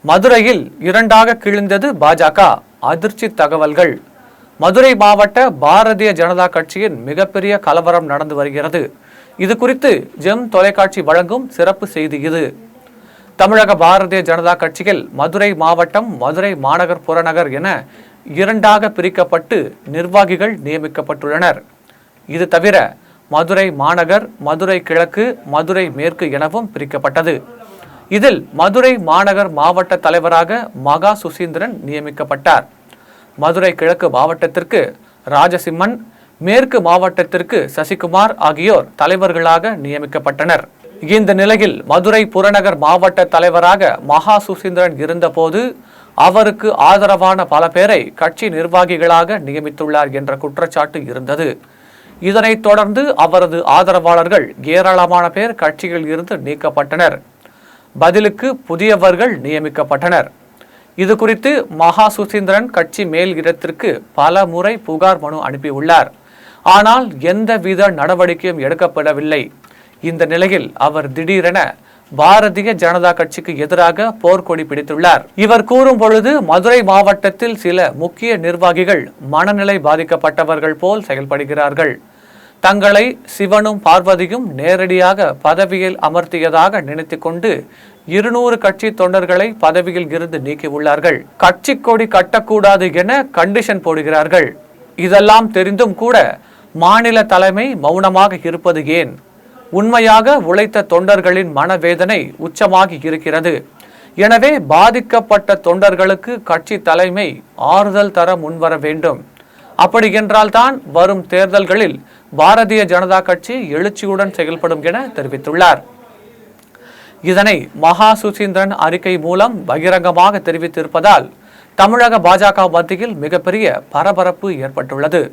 மதுரையில் இரண்டாக கிழிந்தது பாஜக. அதிர்ச்சி தகவல்கள். மதுரை மாவட்ட பாரதிய ஜனதா கட்சியின் மிகப்பெரிய கலவரம் நடந்து வருகிறது. இது குறித்து ஜெம் தொலைக்காட்சி வழங்கும் சிறப்பு செய்தி இது. தமிழக பாரதிய ஜனதா கட்சியில் மதுரை மாவட்டம், மதுரை மாநகர், புறநகர் என இரண்டாக பிரிக்கப்பட்டு நிர்வாகிகள் நியமிக்கப்பட்டுள்ளனர். இது தவிர மதுரை மாநகர், மதுரை கிழக்கு, மதுரை மேற்கு எனவும் பிரிக்கப்பட்டது. இதில் மதுரை மாநகர் மாவட்ட தலைவராக மகா சுசீந்திரன் நியமிக்கப்பட்டார். மதுரை கிழக்கு மாவட்டத்திற்கு ராஜசிம்மன், மேற்கு மாவட்டத்திற்கு சசிகுமார் ஆகியோர் தலைவர்களாக நியமிக்கப்பட்டனர். இந்த நிலையில் மதுரை புறநகர் மாவட்ட தலைவராக மகா சுசீந்திரன் இருந்தபோது அவருக்கு ஆதரவான பல பேரை கட்சி நிர்வாகிகளாக நியமித்துள்ளார் என்ற குற்றச்சாட்டு இருந்தது. இதனைத் தொடர்ந்து அவரது ஆதரவாளர்கள் ஏராளமான பேர் கட்சியில் இருந்து நீக்கப்பட்டனர். பதிலுக்கு புதியவர்கள் நியமிக்கப்பட்டனர். இது குறித்து மகா சுசீந்திரன் கட்சி மேல் இடத்திற்கு பல முறை புகார் மனு அனுப்பியுள்ளார். ஆனால் எந்தவித நடவடிக்கையும் எடுக்கப்படவில்லை. இந்த நிலையில் அவர் திடீரென பாரதிய ஜனதா கட்சிக்கு எதிராக போர்க்கொடி பிடித்துள்ளார். இவர் கூறும் பொழுது மதுரை மாவட்டத்தில் சில முக்கிய நிர்வாகிகள் மனநிலை பாதிக்கப்பட்டவர்கள் போல் செயல்படுகிறார்கள். தங்களை சிவனும் பார்வதியும் நேரடியாக பதவியில் அமர்த்தியதாக நினைத்து கொண்டு 200 கட்சி தொண்டர்களை பதவியில் இருந்து நீக்கியுள்ளார்கள். கட்சி கொடி கட்டக்கூடாது என கண்டிஷன் போடுகிறார்கள். இதெல்லாம் தெரிந்தும் கூட மாநில தலைமை மௌனமாக இருப்பது ஏன்? உண்மையாக உழைத்த தொண்டர்களின் மனவேதனை உச்சமாகி இருக்கிறது. எனவே பாதிக்கப்பட்ட தொண்டர்களுக்கு கட்சி தலைமை ஆறுதல் தர முன்வர வேண்டும். அப்படி என்றால்தான் வரும் தேர்தல்களில் பாரதிய ஜனதா கட்சி எழுச்சியுடன் செயல்படும் என தெரிவித்துள்ளார். இதனை மகா சுசீந்திரன் அறிக்கை மூலம் பகிரங்கமாக தெரிவித்திருப்பதால் தமிழக பாஜக மத்தியில் மிகப்பெரிய பரபரப்பு ஏற்பட்டுள்ளது.